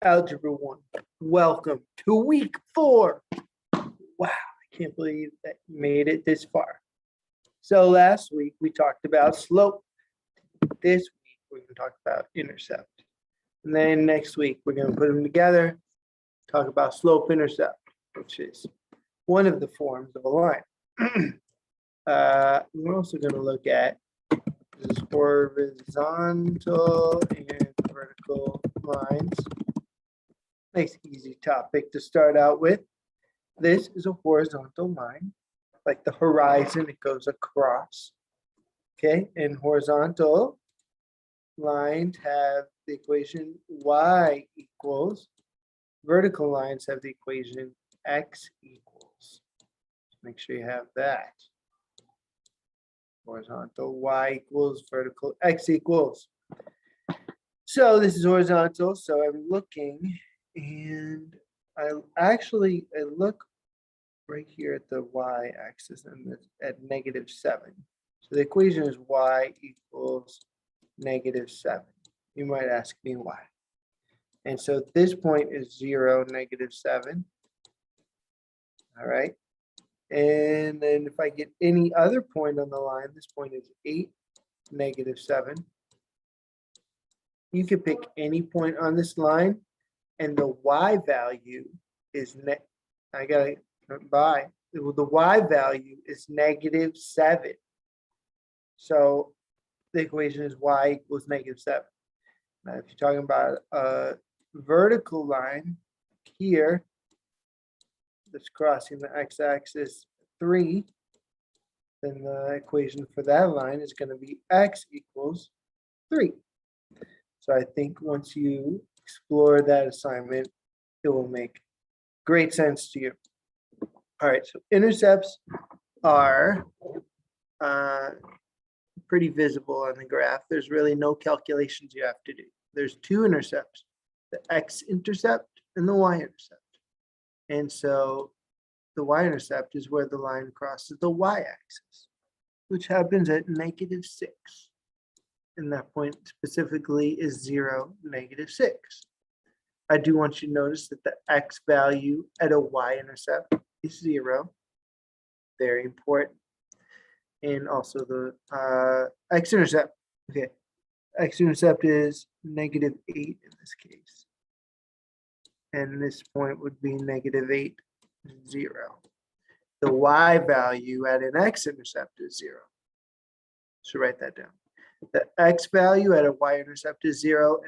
Algebra 1. Welcome to week 4. Wow, I can't believe that you made it this far. So last week we talked about slope. This week we're going to talk about intercept. And then next week we're going to put them together, talk about slope intercept, which is one of the forms of a line. We're also going to look at this horizontal and vertical lines. Nice easy topic to start out with. This is a horizontal line, like the horizon, it goes across. Okay, and horizontal lines have the equation y equals, vertical lines have the equation x equals. Make sure you have that. Horizontal y equals, vertical x equals. So this is horizontal, so I'm looking, and I look right here at the y-axis and at -7. So the equation is y equals -7. You might ask me why. And so this point is 0, -7. All right. And then if I get any other point on the line, this point is 8, -7. You can pick any point on this line, and the y value is the y value is -7. So the equation is y equals -7. Now, if you're talking about a vertical line here, that's crossing the x-axis 3, then the equation for that line is going to be x equals 3. So I think once you explore that assignment, it will make great sense to you. All right, so intercepts are pretty visible on the graph. There's really no calculations you have to do. There's 2 intercepts, the X intercept and the Y-intercept. And so the Y-intercept is where the line crosses the y-axis, which happens at -6. And that point specifically is 0, -6. I do want you to notice that the x value at a y-intercept is 0. Very important. And also the x-intercept. Okay, x-intercept is -8 in this case. And this point would be -8, 0. The y value at an x-intercept is 0. So write that down. The x value at a y-intercept is 0,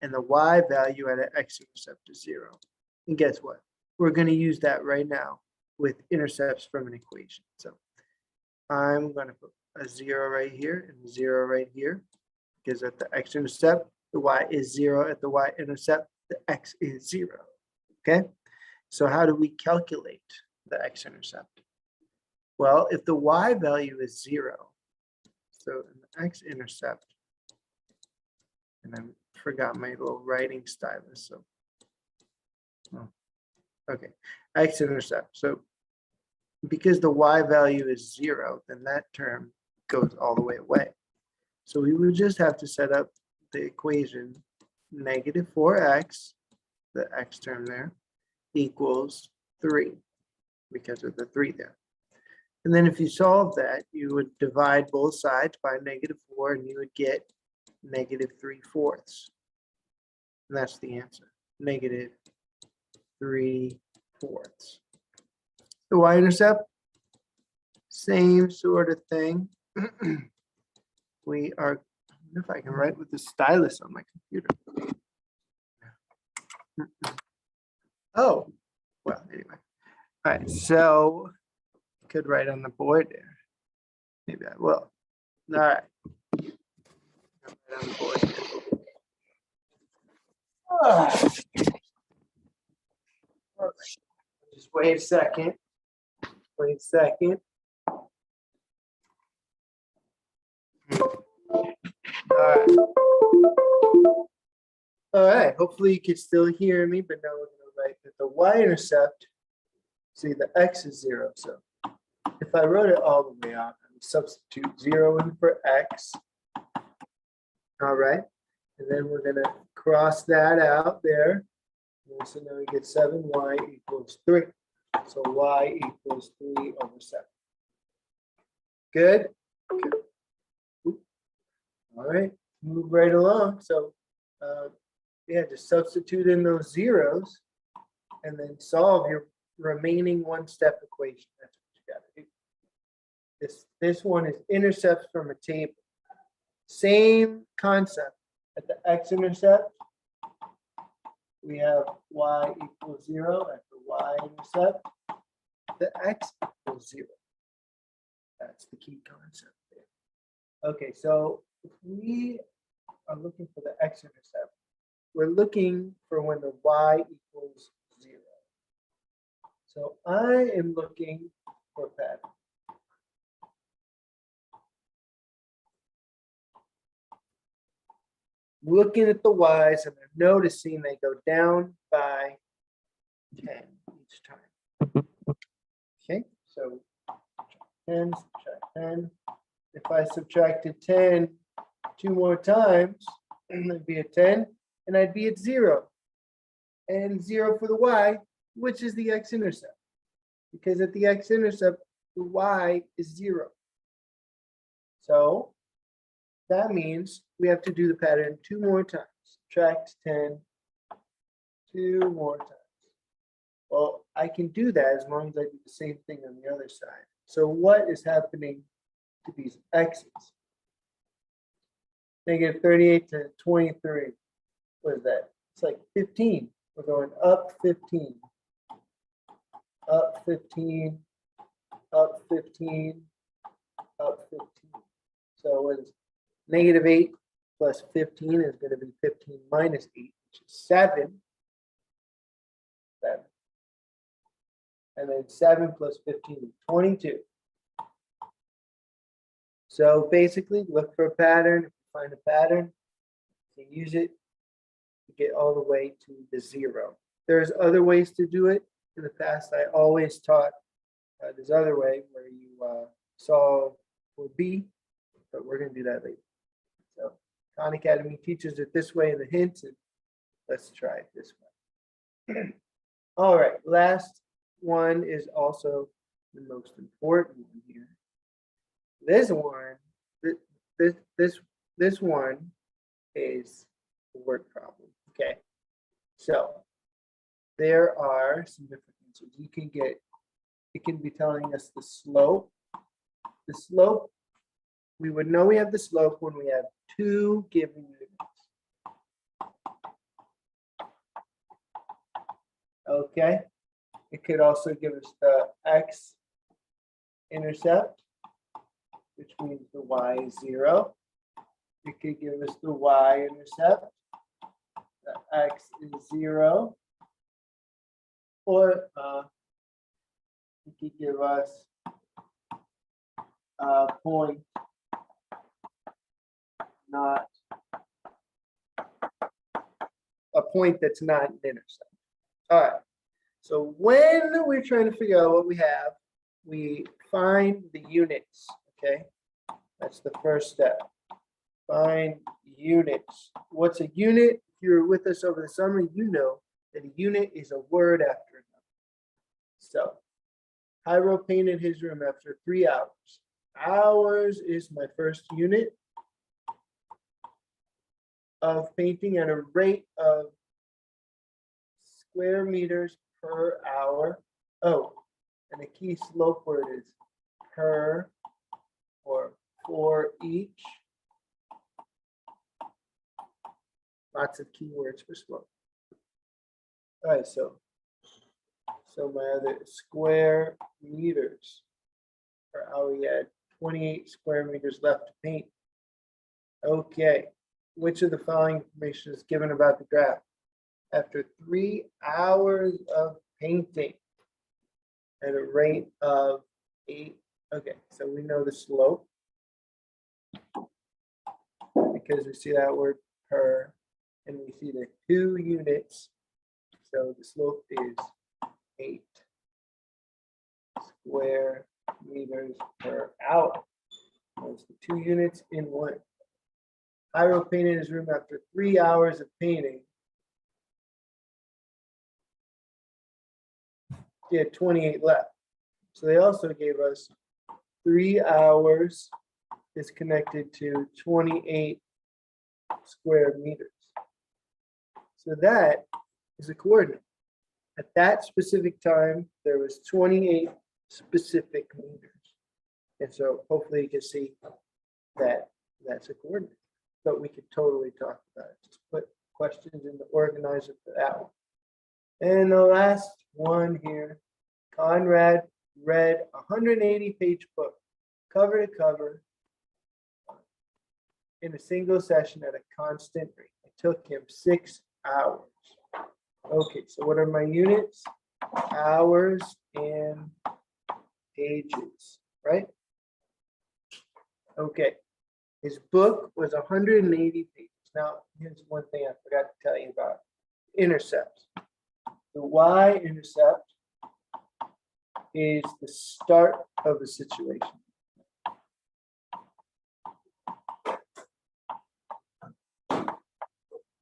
and the y value at an x-intercept is 0. And guess what? We're going to use that right now with intercepts from an equation. So I'm going to put a 0 right here and a 0 right here, because at the x-intercept, the y is 0. At the y-intercept, the x is 0. Okay? So how do we calculate the x-intercept? Well, if the y value is 0, so in the x-intercept, and I forgot my little writing stylus, so, okay, x-intercept. So because the y value is 0, then that term goes all the way away. So we would just have to set up the equation -4x, the x term there, equals 3, because of the 3 there. And then if you solve that, you would divide both sides by -4, and you would get -3/4. And that's the answer, -3/4. The y-intercept, same sort of thing. We are, I wonder if I can write with the stylus on my computer. Oh, well, anyway. All right, so I could write on the board there. Maybe I will. All right. Write on the board there. Just wait a second. Wait a second. All right, hopefully you can still hear me, but now we're going to write that the y-intercept, see the x is 0. So if I wrote it all the way out, I would substitute 0 in for x. All right, and then we're going to cross that out there. So now we get 7y equals 3. So y equals 3 over 7. Good? Okay. All right, move right along. So yeah, just substitute in those zeros and then solve your remaining one-step equation. That's what you got to do. This one is intercepts from a table. Same concept. At the x-intercept, we have y equals 0. At the y-intercept, the x equals 0. That's the key concept there. Okay, so if we are looking for the x-intercept, we're looking for when the y equals 0. So I am looking for a pattern. Looking at the y's and I'm noticing they go down by 10 each time. Okay, so 10, subtract 10. If I subtracted 10 2 more times, it'd be a 10, and I'd be at 0. And 0 for the y, which is the x-intercept. Because at the x-intercept, the y is 0. So that means we have to do the pattern 2 more times. Subtract 10 2 more times. Well, I can do that as long as I do the same thing on the other side. So what is happening to these x's? Negative 38 to 23. What is that? It's like 15. We're going up 15. Up 15. Up 15. Up 15. So what is negative 8 plus 15 is going to be 15 minus 8, which is 7. 7. And then 7 plus 15 is 22. So basically, look for a pattern. If you find a pattern, you can use it to get all the way to the 0. There's other ways to do it. In the past, I always taught this other way where you solve for b, but we're going to do that later. So Khan Academy teaches it this way in the hints, and let's try it this way. All right, last one is also the most important one here. This one, this one is a word problem. Okay, so there are some different answers. You can get, it can be telling us the slope. The slope, we would know we have the slope when we have 2 given units. Okay, it could also give us the x-intercept, which means the y is 0. It could give us the y-intercept, the x is 0. Or it could give us a point not, a point that's not an intercept. All right. So when we're trying to figure out what we have, we find the units. Okay, that's the first step. Find units. What's a unit? If you're with us over the summer, you know that a unit is a word after another. So Hyro painted his room after 3 hours. Hours is my first unit of painting at a rate of square meters per hour. Oh, and the key slope word is per or for each. Lots of keywords for slope. All right, so my other square meters per hour, we had 28 square meters left to paint. Okay, which of the following information is given about the graph? After 3 hours of painting at a rate of 8. Okay, so we know the slope because we see that word per, and we see the 2 units. So the slope is 8 square meters per hour. That's the 2 units in 1. Hyro painted his room after 3 hours of painting he had 28 left. So they also gave us 3 hours is connected to 28 square meters. So that is a coordinate. At that specific time, there was 28 specific meters. And so hopefully you can see that that's a coordinate. But we could totally talk about it. Just put questions in the organizer for that one. And the last one here, Conrad read a 180-page book, cover to cover, in a single session at a constant rate. It took him 6 hours. Okay, so what are my units? Hours and pages, right? Okay, his book was 180 pages. Now, here's one thing I forgot to tell you about intercepts. The Y-intercept is the start of a situation.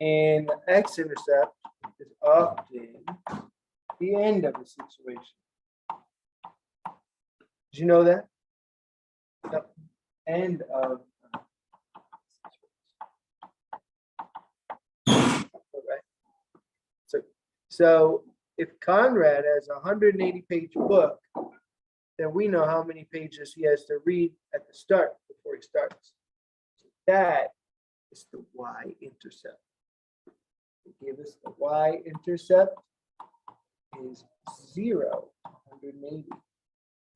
And the X intercept is often the end of a situation. Did you know that? The end of So if Conrad has a 180-page book, then we know how many pages he has to read at the start before he starts. So that is the Y-intercept. They give us the Y-intercept is 0, 180,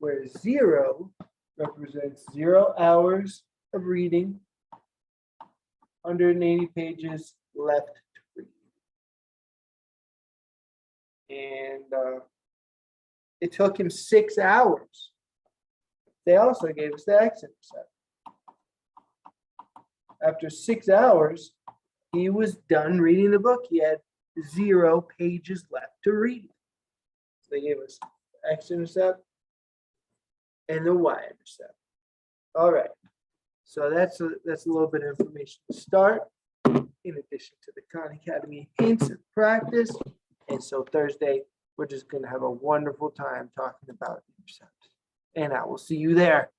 where 0 represents 0 hours of reading, 180 pages left to read. And it took him 6 hours. They also gave us the X-intercept. After 6 hours, he was done reading the book. He had 0 pages left to read. So they gave us the X-intercept and the Y-intercept. All right. So that's a little bit of information to start, in addition to the Khan Academy hints and practice. And so Thursday, we're just going to have a wonderful time talking about intercepts. And I will see you there.